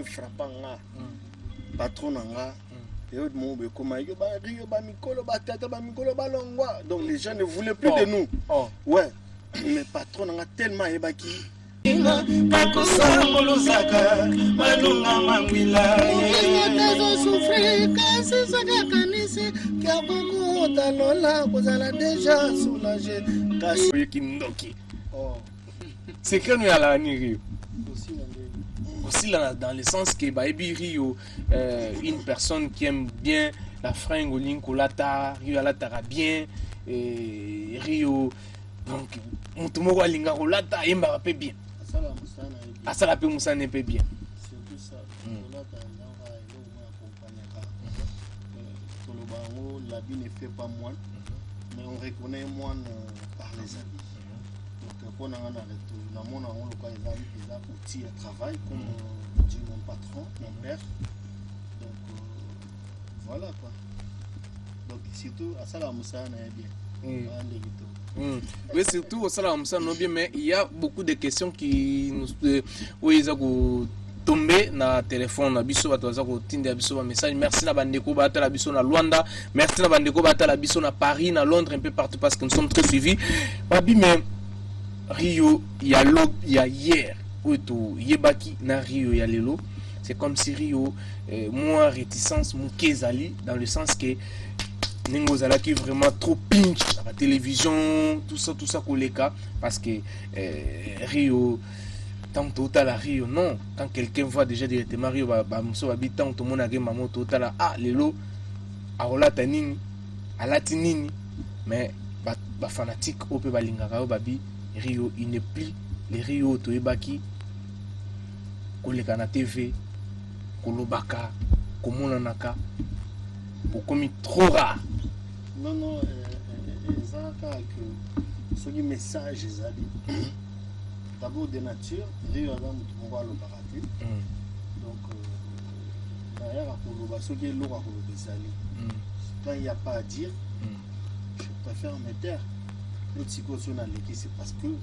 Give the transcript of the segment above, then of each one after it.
frappant patron donc les gens ne voulaient plus de nous. Ouais, mais patron a tellement ébaki. C'est que nous allons Rio. Aussi dans le sens que Rio, une personne qui aime bien la fringue au Linkolata, Rio Alatara bien, et Rio, donc, on te moque à Linkolata, et m'a bien. À ça, la paix Moussa n'est pas bien. C'est tout ça. L'habit ne fait pas moine, mais on reconnaît moine par les habits. Donc, pour nous, on a outil à travail, comme dit mon patron, mon père. Donc, voilà quoi. Donc, surtout, à ça, la Moussa n'est bien. Oui, surtout au Salam ça non bien, mais il y a beaucoup de questions qui nous tomber na téléphone na biso bato bazako tinda biso ba message. Merci na bandeko bata la biso na Luanda, merci na bandeko bata la biso na Paris, na Londres, un peu partout parce que nous sommes très suivis. Babi mais Rio il y a hier ou yebaki na Rio ya lelo. C'est comme si Rio moins réticence mon kezali dans le sens que Ningo Zalaki vraiment trop pinch à la télévision, tout ça koleka parce que Rio tant total à Rio non, quand quelqu'un voit déjà directement Rio ba muso habitant tout le monde a game maman total ah lelo aola tanini alatinini mais ba fanatique au pe balingaka o babi Rio il n'est plus les Rio to ebaki koleka na TV kolobaka komona naka comme trop rare. Non, ça que ce message d'abord de nature, Rio a le baraté. Donc, derrière, quand il n'y a pas à dire, je préfère me taire. Notre psychosocial, c'est parce que je suis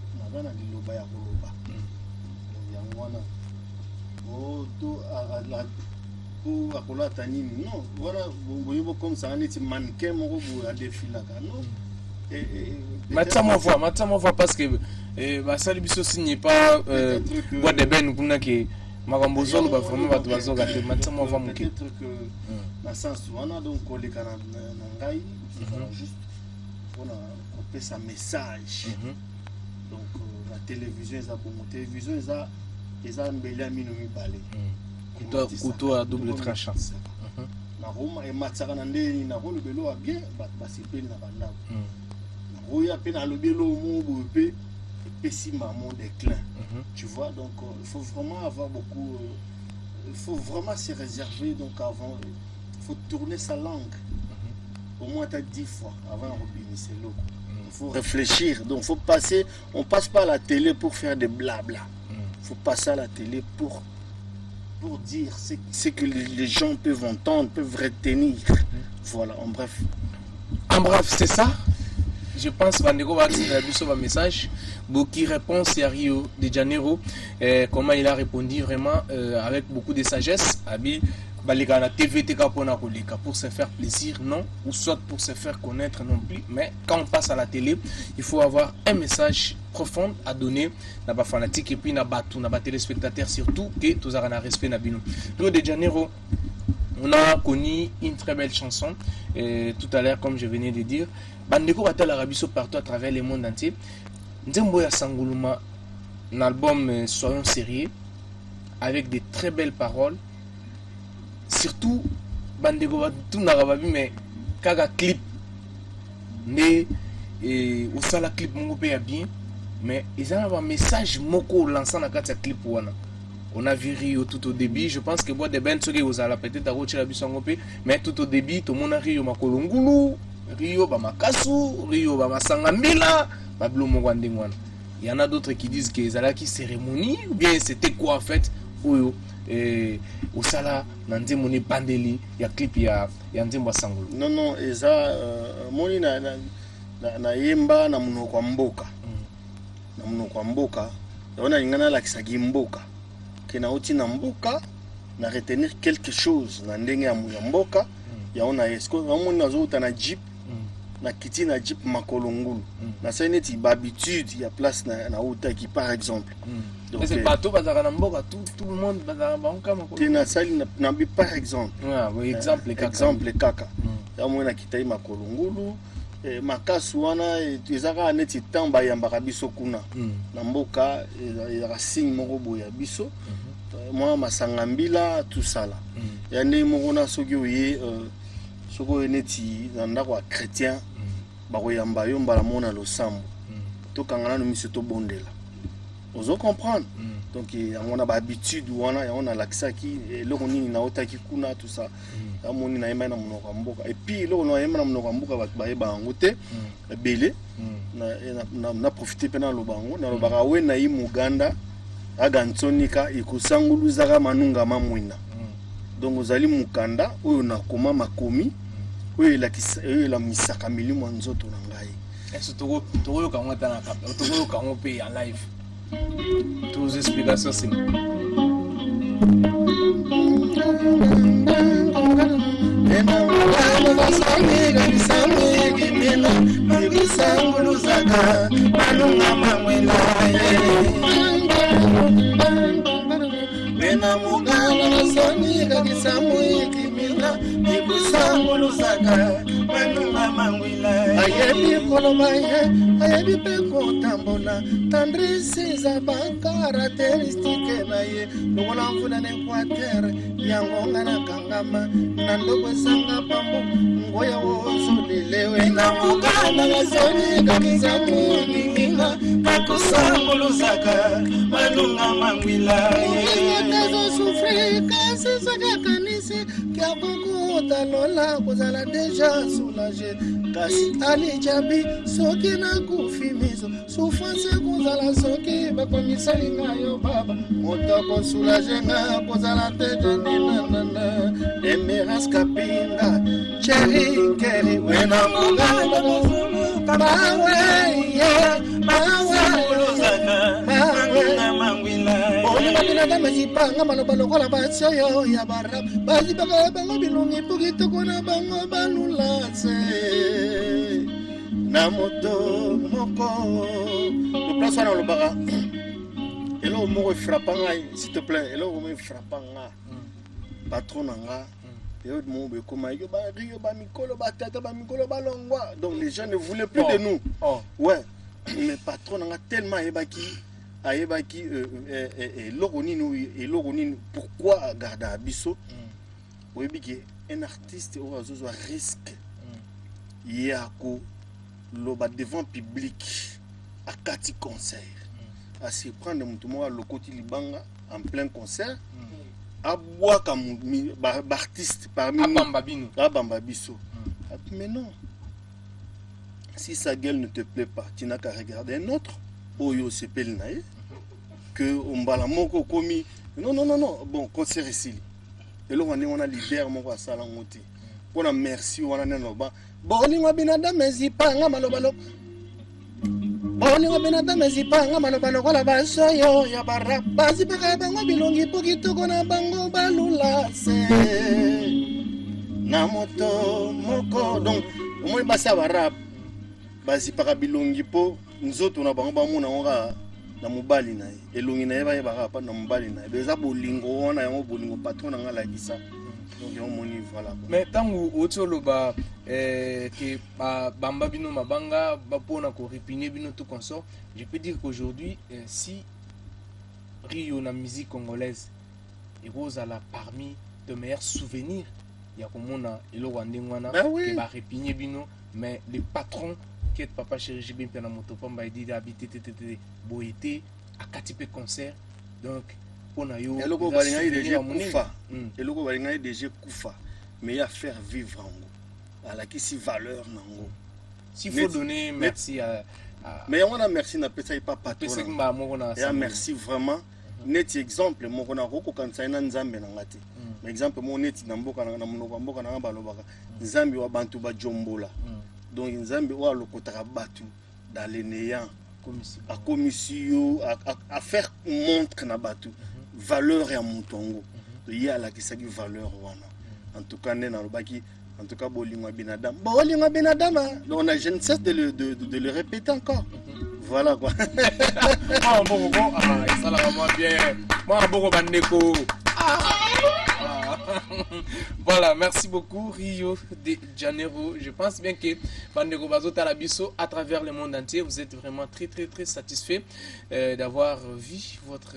pour appeler Tanini, non, voilà, vous voyez comme ça, on est mannequin, mon robot à défiler, non. Maintenant, on voit parce que ça ne signe pas bois de ben ou que Magambozolo va vraiment gâter. Maintenant, on voit mon peut-être que dans sens où on a donc les canards juste on a coupé sa message. Donc la télévision, ils ont bon, télévision, ils ont un bel ami nommé Balé. Couteau à double tranchant. Na Roma et Matsarana ndeni na rolo belo a bien basipeli na bandako. Na roya pe na lobelo mo pe pessima mon déclin. Tu vois donc il faut vraiment avoir beaucoup il faut vraiment se réserver donc avant il faut tourner sa langue. Au moins 10 fois avant de c'est l'eau. Il faut réfléchir donc faut passer on passe pas à la télé pour faire des blabla. Il faut passer à la télé pour dire ce que les gens peuvent entendre, peuvent retenir. Voilà, en bref. En bref, c'est ça. Je pense que Bandeko va un message. Beaucoup réponse à Rio de Janeiro. Comment il a répondu vraiment avec beaucoup de sagesse. Abi, Balikana TVT pour se faire plaisir, non. Ou soit pour se faire connaître non plus. Mais quand on passe à la télé, il faut avoir un message profond à donner na ba fanatique et puis na batu na ba téléspectateurs surtout que tous avons un respect na bino. Rio de Janeiro, on a connu une très belle chanson tout à l'heure comme je venais de dire. Bandeko batal arabiso partout à travers le monde entier. Nzembo ya Sanguluma, un album Soyons sérieux avec de très belles paroles. Surtout Bandeko tout na rababi mais kaga clip né et au sala clip mon pe ya bien. Mais ils ont un message moko lançant dans cette clip. On a vu Rio tout au début. Je pense que moi des ben ceux qui vous allez peut-être à retirer la bisson mais tout au début tout le monde a Rio makolongulu, Rio ba makasu, Rio ba masangambila, ba blumo wandengwana. Il y en a d'autres qui disent que c'est qui cérémonie ou bien c'était quoi en fait oyo au sala nanzemoni bandeli ya clip ya nzembo sangulu. Non eza moni na yemba na munoko mboka. Na munoko mboka. Ona ingana la kisagi mboka. Kena uti na mboka na retenir quelque chose na ndenge ya mboka ya ona esko on nazo tana jeep na kiti na jeep makolongulu na ça neti habitude ya place na uta qui par exemple donc c'est bateau bazaka na mboka tout le monde bazaka banka makolongulu tena sali na bi par exemple oui exemple kaka ya mona kitai makolongulu makasu wana ezaka neti tamba yambaka biso kuna na mboka ezaka signe moko boya biso moi masanga mbila tout ça là ya ndenge moko na soki oye soko neti na ndako ya chrétien bakoyamba yo mbala mona losambo tokangana no miso tobondela ozo comprendre donc yango na ba habitude wana yango na lakisaki eloko nini na otaki kuna tout ça amoni na yema na monoko ya mboka et puis eloko na yema na monoko ya mboka bato bayeba yango te ebele na profiter pe na lobango na lobaka we na yi muganda aga ntsonika ikusanguluzaka manunga mamwina donc ozali mukanda oyo nakoma makomi oyo la misaka milimo nzoto na ngai est-ce to ka ngata na kapa to ka ngope en live tous explications c'est Bena mugala nasonika kisamwiki mina ikusanguluzaka manunga mangwila ayebi kolobaye ayebi pe kotambola tendresse za caractéristique na ye lokola mvula na Equateur yango nga na kangama na ndoko esanga pambo ngoya wozolelewe na mugala nasonika kisamwiki mina ikusanguluzaka manunga mangwila Nazo souffrir quand c'est ça kanisi kia beaucoup talola kozala déjà soulagé kasi ali jabi soki na kufimizo souffrance kozala soki bakomisa linga yo baba motoko soulagé nga kozala te nana emeras kapinga cherry keri wena muganda bawe Binadamu zipanga maloba lokola batsoyo ya barab bazipaka bango bilungi puki tokona bango balulase na moto moko le place na lobaka elo moko frappanga s'il te plaît elo moko frappanga patron nga yo mo be koma yo ba rio ba mikolo ba tata ba mikolo ba longwa donc les gens ne voulaient plus de nous ouais mais patron nga tellement ebaki ayebaki logonini pourquoi garder abiso oyebi un artiste au azozo risque yako loba devant public akati concert à se prendre mutu mo lokoti libanga en plein concert abwaka artiste parmi abamba biso mais non si sa gueule ne te plaît pas tu n'as qu'à regarder un autre oyo sepel na ye que ombala moko komi non bon concert ici eloko ndenge wana leader moko asala ngoti pona merci wana neno ba bolingo binadamu ezipanga malobalo bolingo binadamu ezipanga malobalo kola basoyo ya barap bazipaka bango bilongi po kitoko na bango balula se na moto moko donc omoi basa barap bazipaka bilongi po nzoto na bango bamona ngoka na mobali na ye elongi na ye bayebaka pa na mobali na ye beza bolingo wana yango bolingo patron na nga lakisa donc yango moni voilà mais tango otoloba que bamba bino mabanga bapona ko répugner bino tout consort je peux dire qu'aujourd'hui si Rio na musique congolaise et kozala parmi de meilleurs souvenirs ya komona eloko ndengwana ke ba répugner bino mais les patrons que papa chéri j'ai bien na motopamba dit d'habiter boité à katipe concert donc on a yo eloko balinga déjà kufa eloko balinga déjà kufa mais ya faire vivre en à la qui si valeur nango s'il faut donner merci à mais on a merci na pesa pas patron et merci vraiment net exemple moko na roko kanisa na nzambe na ngati mais exemple mon net na mboka na monoko mboka na balobaka nzambe wa bantu ba jombola donc nzambe wa lokotaka batu dans les néants à commission à faire montre na batu valeur ya mutongo il y a la qui s'agit valeur en tout cas en tout cas Bolingwa Benadam Bolingwa Benadam on a je ne cesse de le répéter encore. Voilà quoi. Moi bon ça la vraiment bien. Moi bon bandeko. Voilà, merci beaucoup Rio de Janeiro. Je pense bien que Bandeko Bazo Talabiso à travers le monde entier, vous êtes vraiment très satisfait d'avoir vu votre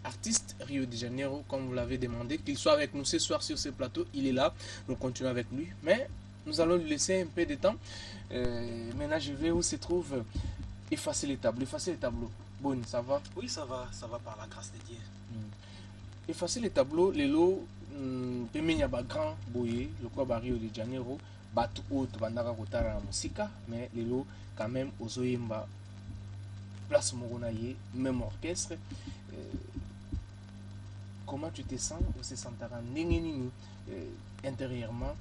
artiste Rio de Janeiro comme vous l'avez demandé, qu'il soit avec nous ce soir sur ce plateau. Il est là, nous continuons avec lui, mais nous allons lui laisser un peu de temps. Maintenant je vais où se trouve effacer les tableaux. Bon, ça va? Oui, ça va par la grâce de Dieu. Effacer les tableaux, les lots, pemenya ba grand boye, le quoi Rio de Janeiro, batu autre bandaka kotara na musika, mais les lots quand même aux oyemba place mogonaye, même orchestre. Comment tu te sens ou se sentara nini intérieurement?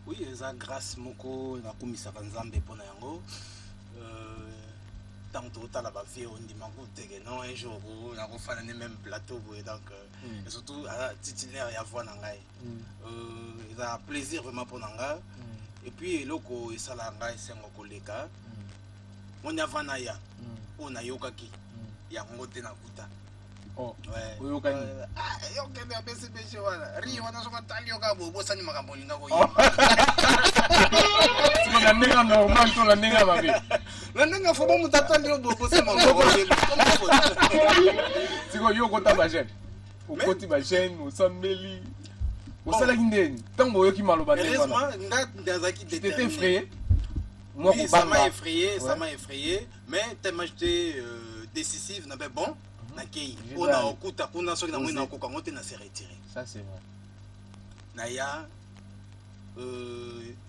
Oui, eza grâce moko na komisa nzambe pona yango. Tant que tu as la vie, on dit non, un jour, on a refait le même plateau. Donc, et surtout, titulaire, il y a voix nangai. Il a plaisir vraiment pour nanga. Et puis, loko, il s'ala ngai, c'est un collègue. On y a vanaya. On a yokaki. Il y a un na kuta. Oh, ouais. Yokani. Ah, yokani, a baissé, baissé, voilà. Rio, on a son tal yoga, bo, sani makamboni na goyi. C'est mon ami, normal, ton ami, ma vie. Nanga faut bon t'attendre bo c'est mon c'est quoi yo kota ba jeune au côté ba jeune au sambeli au sala kindeni tant boyo ki maloba ne heureusement ndazaki t'étais effrayé moi oui, ça m'a effrayé mais tellement j'étais décisif na bon na kei on a okuta kuna soki na mwina okoka ngote na se retirer ça c'est vrai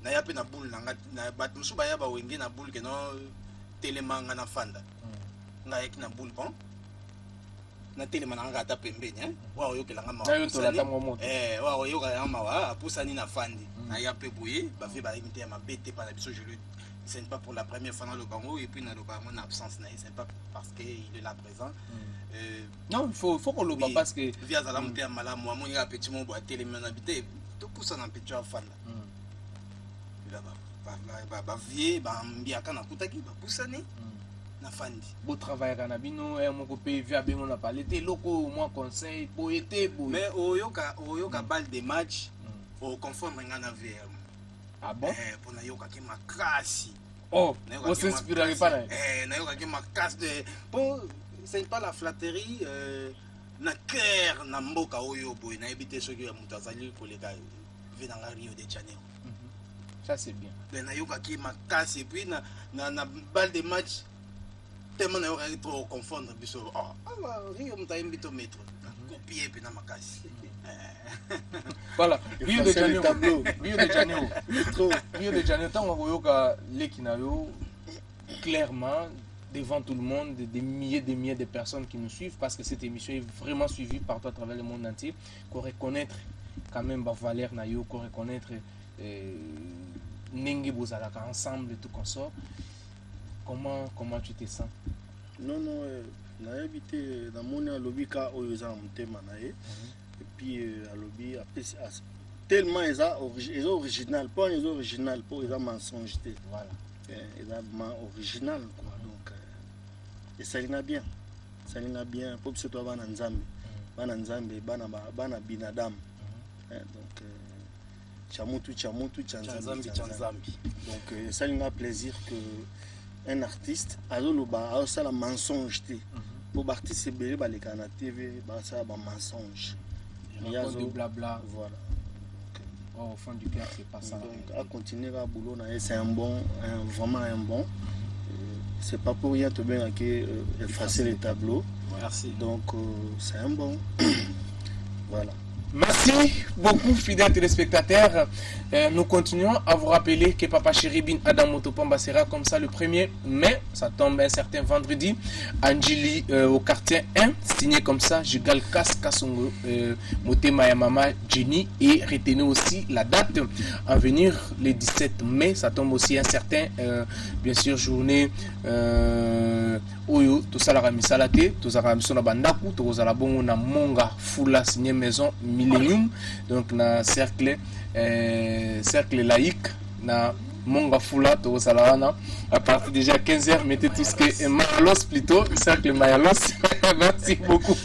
naya pe na boule na bat musu ba ya ba wenge na boule que non telemanga na fanda nga yeki na boule bon na telemanga nga ta pembeni wa oyokela nga mawa wa oyokela nga mawa apusani na fandi na ya pe boye ba fait ba imiter ma bête par la biso je le c'est pas pour la première fois dans le bango et puis dans le bango en absence na c'est pas parce que il est là présent non il faut qu'on le voit parce que via za la monter mala moi mon ya petit mon bois telemanga na bité to poussa na petit fanda ba vie ba mbiaka na kutaki ba pusani na fandi beau travail kana bino moko pe via bengo na parler te loko moi conseil poété beau mais oyoka balle de match au confondre ngana VM ah bon pour na yoka ki makasi oh on s'inspire pas là na yoka ki makasi de pour c'est pas la flatterie na cœur na mboka oyo boy na ebité soki ya mutu azali kolega vena na Rio de Janeiro. Ça c'est bien. Ben na yoka ki makasi et puis na balle de match tellement na yoka trop confondre biso Rio muta mbito mettre copier pe na makasi. Voilà, Rio de Janeiro tango yoka lekinayo clairement devant tout le monde, des milliers de personnes qui nous suivent parce que cette émission est vraiment suivie partout à travers le monde entier. Qu'on reconnaître quand même Valère Nayo, qu'on reconnaître Nengi Bozalaka ensemble et tout qu'on sort. Comment tu te sens? Non, on a habité dans mon lobby car ils ont et puis à lobby tellement ils sont original, pas ils sont original, pas ils ont mensonge. Voilà. Ils sont original quoi. Donc et ça ira bien. Pour que ce soit bana nzambe, bana binadam. Donc chamutu chanzambi. Donc ça ira plaisir que un artiste a ça la mensonge pour artiste c'est belé les canaux TV ça ba mensonge. Il y a du blabla. Voilà. Au fond du cœur c'est pas ça. Donc à continuer à boulot c'est vraiment un bon. C'est pas pour rien te bien que effacer les tableaux. Merci. Donc c'est un bon. Voilà. Merci beaucoup, fidèles téléspectateurs. Nous continuons à vous rappeler que Papa Chéri Bin Adam Motopamba sera comme ça le 1er mai. Ça tombe un certain vendredi. Anjili au quartier 1, signé comme ça, Jugal Kas Kasongo, Motema Yamama Jenny. Et retenez aussi la date à venir, le 17 mai. Ça tombe aussi un certain, bien sûr, journée. Oyo, tout ça la ramisalate, tout ça la ramisona bandaku, tout ça la bon na monga fula signé maison Millennium, donc na cercle laïque na monga fula tout ça la wana à partir déjà 15h mettez tout ce que Mayalos plutôt cercle Mayalos. Merci beaucoup.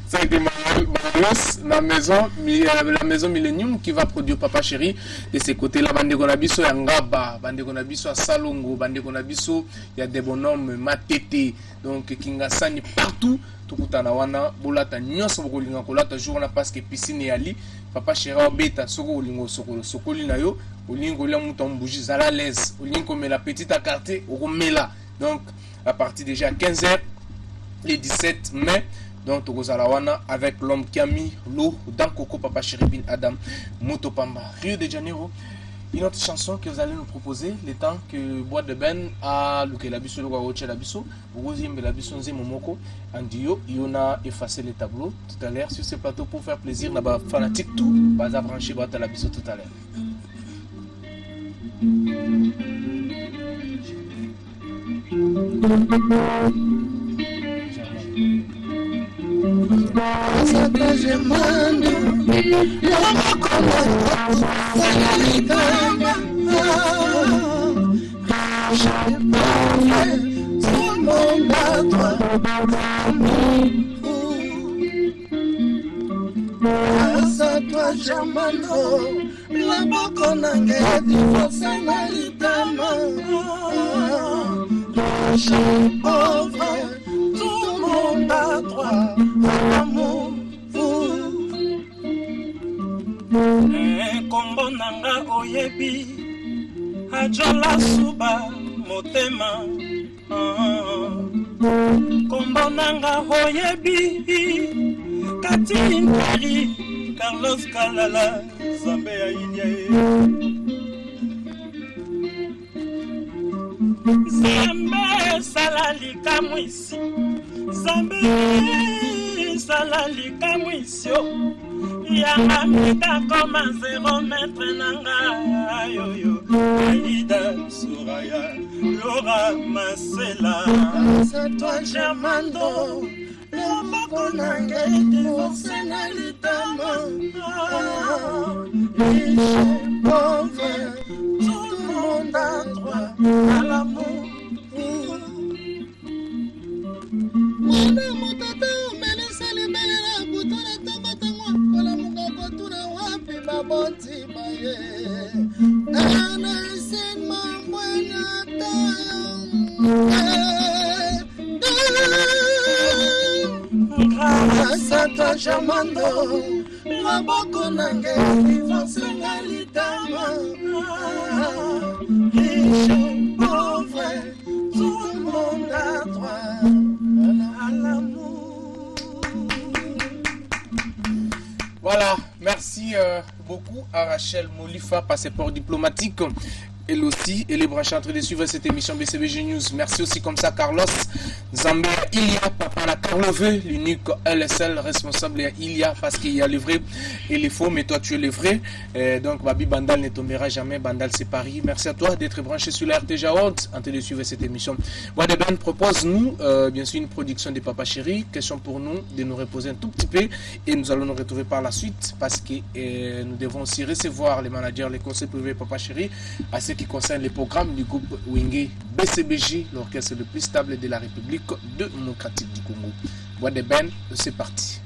Cercle Mayalos la maison Millennium qui va produire Papa Chéri de ces côtés là bande konabiso ya Ngaba, bande konabiso ya Salongo, bande konabiso ya des bonhommes Matete, donc Kingasani partout. Tukutana wana bolata nyonso bokolinga kolata jour na parce que piscine yali Papa Chéri obeta soko olingo sokoli na yo olingo la muta mbuji zala l'aise olingo mais la petite à quartier okomela. Donc à partir déjà 15h le 17 mai donc Togozalawana avec l'homme qui a mis l'eau dans Coco Papa Chéri Bin Adam Motopamba Rio de Janeiro. Une autre chanson que vous allez nous proposer, le temps que Bois de Ben a Lukelabiso, Lukelabiso, Labiso Nze Momoko, Andio, il a effacé les tableaux tout à l'heure sur ce plateau pour faire plaisir à fanatique tout, pas à brancher Bois de Labiso tout à l'heure. Kombo nanga oyebi ajola suba motema kombo nanga oyebi kati Interi Carlos Kalala Zambe ya India Zambe salali kamwisi Zambe salali kamwisio Yanga mita koma 0 mètre nanga yoyo Aida Soraya Laura Masela C'est toi Jamando Lomako nange divorce na litama Riche, pauvre Tout le monde a droit à l'amour Mwana motata umelisa libele la butona tabatangwa Wala mukapotuna wapi baboti baye Anaisen mambwena Grâce à toi Jamando Loboko nange divorce na litama Riche, pauvre Tout le monde a droit Voilà, merci beaucoup à Rachel Molifa, passeport diplomatique. Elle aussi, elle est branchée en train de suivre cette émission BCBG News. Merci aussi comme ça Carlos Zambia Ilia, papa la Carlove, l'unique LSL responsable Ilia parce qu'il y a le vrai et le faux, mais toi tu es le vrai. Donc Babi Bandal ne tombera jamais, Bandal c'est Paris. Merci à toi d'être branché sur la RTJ Awards en train de suivre cette émission. Wadeben propose nous, bien sûr, une production de Papa Chéri. Question pour nous de nous reposer un tout petit peu et nous allons nous retrouver par la suite parce que nous devons aussi recevoir les managers, les conseils privés Papa Chéri à ce qui concerne les programmes du groupe Wingé BCBG, l'orchestre le plus stable de la République démocratique du Congo. Bois de Ben, c'est parti.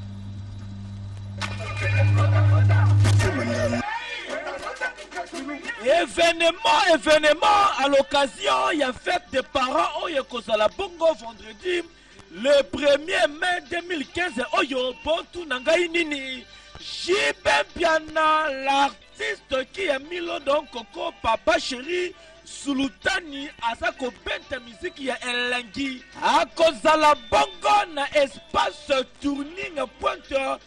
Événement à l'occasion, il y a fête des parents, Oyo Kozala Bongo vendredi, le 1er mai 2015, Oyo Bontu Nangai Nini, Jibem Piana, l'artiste qui a mis le don Coco Papa Chéri, Sultani, Asako Bente musique ya Elengi, à Kozala Bongo na espace tourning pointeur.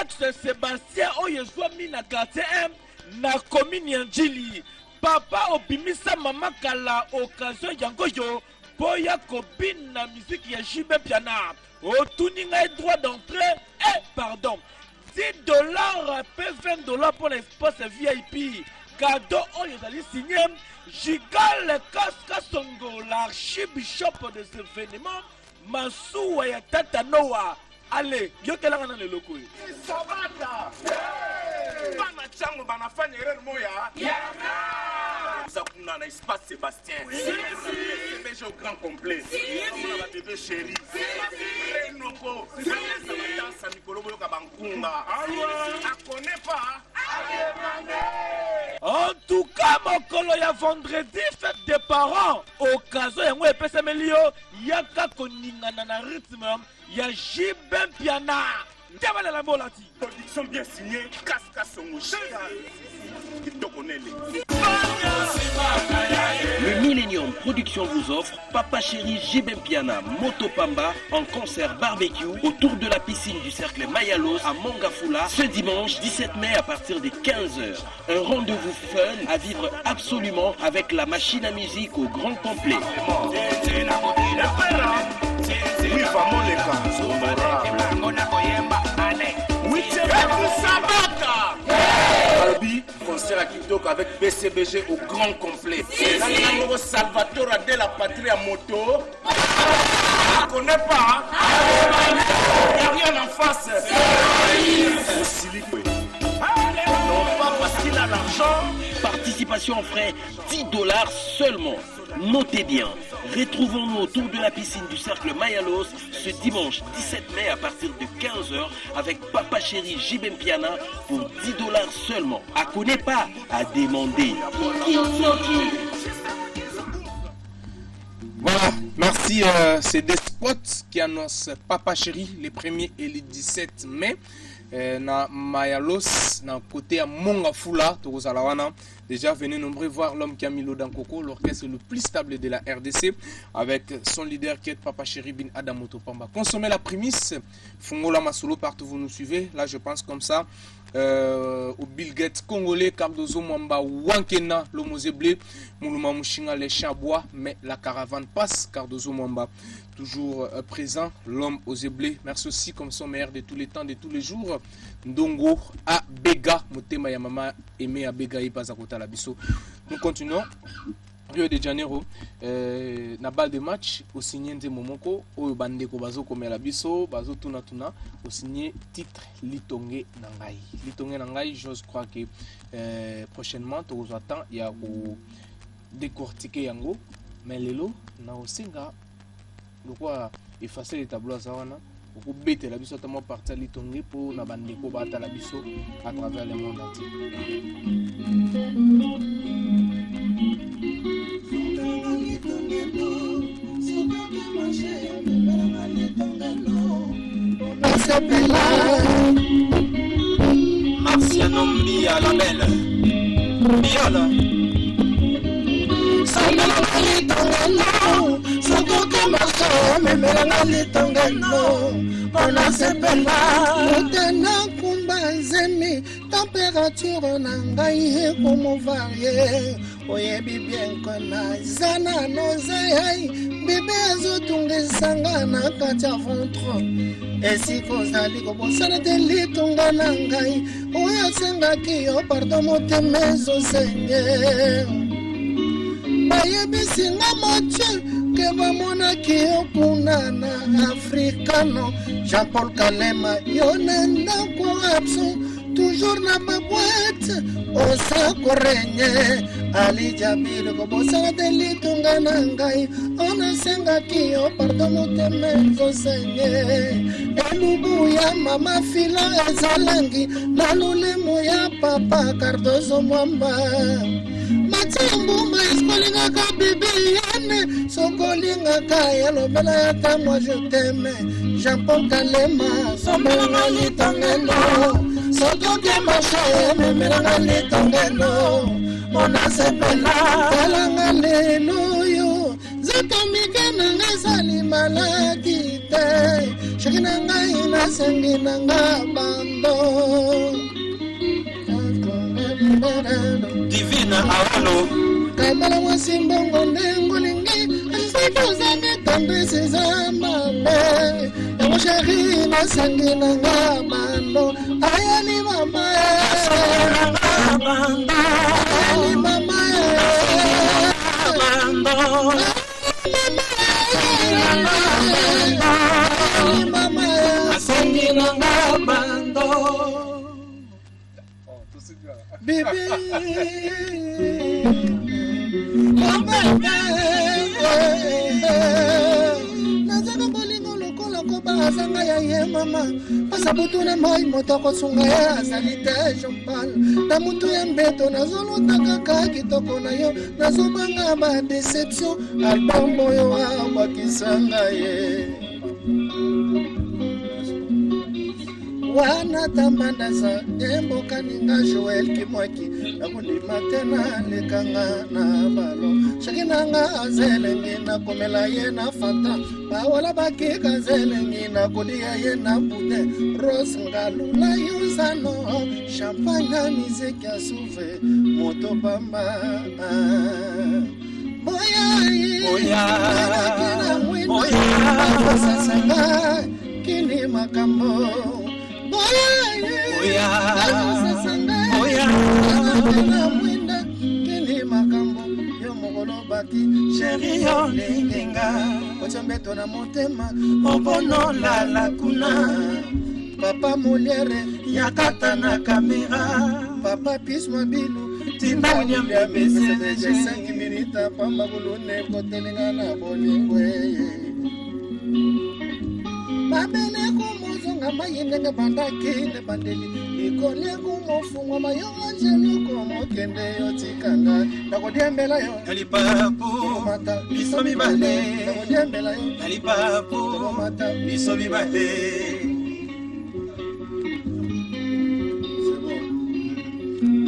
ex-Sébastien oyo zwami na quartier M na commune ya Njili. Papa obimisa mama kala occasion yango yo boya kobine na musique ya JB Piana. Otuni ngai droit d'entrée pardon. $10 pe $20 pour l'espace VIP. Cadeau oyo ezali signé Gigal Kaskasongo, l'archibishop de cet événement, Masuwa ya Tata Noah. Allez, yokelanga na leloko. Sabata. Bana chango bana fanya erreur moya. Zakuna na espace Sébastien. C'est au grand complet. On a bébé chéri. Renoko. Sabata Mikolo boyoka bankunga. On connaît pas. En tout cas, mon colo ya vendredi, fête des parents. Occasion yango epesa melio yaka koningana na rythme ya JB Piana. Ndabala la molati. Production bien signée, Kaskasongo. Le Millennium Production vous offre Papa Chéri JB Piana Motopamba en concert barbecue autour de la piscine du cercle Mayalos à Mongafula ce dimanche 17 mai à partir de 15h. Un rendez-vous fun à vivre absolument avec la machine à musique au grand complet. Concert à Kitoko avec BCBG au grand complet. Salvatore de la patrie à moto. On ne connaît pas. Il n'y a rien en face. Non pas parce qu'il a l'argent. Participation en frais $10 seulement. Notez bien, retrouvons-nous autour de la piscine du cercle Mayalos ce dimanche 17 mai à partir de 15h avec Papa Chéri JB Piana pour $10 seulement. À connaître pas, à demander. Voilà, merci. C'est des spots qui annoncent Papa Chéri les 1er et les 17 mai. Na Mayalos, na côté à Mongafula, Torosalawana. Déjà, venez nombreux voir l'homme qui a mis l'eau dans Coco, l'orchestre le plus stable de la RDC, avec son leader qui est Papa Chéri Bin Adamoto Pamba. Consommez la prémisse, Fungola Masolo, partout vous nous suivez. Là, je pense comme ça. Au Bill Gates congolais, Cardozo Mwamba, Wankena, Lomozeblé, Moulouma Mouchinga, les Chabois, mais la caravane passe, Cardozo Mwamba. Toujours présent, l'homme aux éblés. Merci aussi comme son meilleur de tous les temps, de tous les jours. Ndongo à Bega, Motema Yamama, aimé à Bega, Ipazakota Labiso. Nous continuons. Rio de Janeiro, na balle de match, au signé de Momoko, au Bandeko Bazo Komelabiso, Bazo Tuna Tuna, au signé titre Litonge Nangai. Litonge Nangai, je crois que prochainement, tu vous attends, il y a au décortiquer Yango, mais Lelo, na Osinga. Pourquoi effacer les tableaux à Zawana pour bêter la biso notamment partir Litonge pour na bandeko bata la biso à travers le monde entier. Marciano Mia la belle Miola. Température na ngai comme varié oyebi bien kona zana nozei bébé azotungisa na kati ya ventre esika ozali kobosana te litonga na ngai oyo asengaki yo pardon motema ezosenye bayebisinga mathieu ke bamonaki yo kuna na africano Jean-Paul Kalema yo na ndako absent toujours na ma boîte osa korenye Ali Jabir kobosana te litonga na ngai onasengaki yo pardon motema ezosenye elubu ya mama fila ezalangi na lolemo ya papa Cardozo Mwamba Matembumba eskolingaka bibi yane sokolingaka yalobela yata moi je t'aime Jean-Paul Kalema somelanga litongelo sotoke mashe memelanga litongelo mona sepela talanga lelo yo zetomike nanga ezali maladi te sheki na ngai nasengi nanga bando Divina Awalo kabala mwasi mbongo nengolingi asifuzange tendresse za mabe yango sheri nasengi nanga bando ayali mama ayali mama asengi nanga bando Bibi nazaka bolingo lokola kobazanga ya ye mama pasa butu na moi moto kosunga ye azali te jompal na mutu ya mbeto nazolota kaka kitoko na yo nazobanga badeception album oyo abwakisanga ye wana tambandaza emboka ninga Joel Kimwaki nakundima tena lekanga na balo shaki nanga azelengi nakomela ye na fanta bawala bakika zelengi nakolia ye na bute rose ngalula yuzano champagne na miziki ya suve moto pamba boya kini makambo mwinda kini makambo yo mokolo baki sheri yo linginga kochambeto na motema obonolala kuna papa moliere yakata na kamera papa pis mabilu tinda nyambe besede 5 minutes pamba bulune kotelinga na bolingwe mabene kumuzunga mayinenge bandakinde bandeli ikole kumufungwa mayonga jeluko mokende yotikanga nakodiembela yo Nalipapu mata biso mibale nakodiembela yo Nalipapu mata biso mibale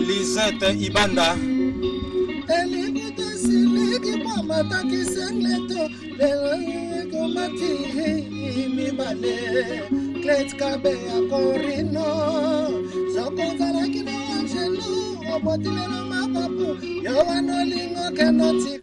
Lisette Ibanda elikuta siliki kwa mata kisengleto komati mibale Clet Kabe ya Corino Zokozala kino Angelo Obotilelo mapapu Yo wanolingo kenoti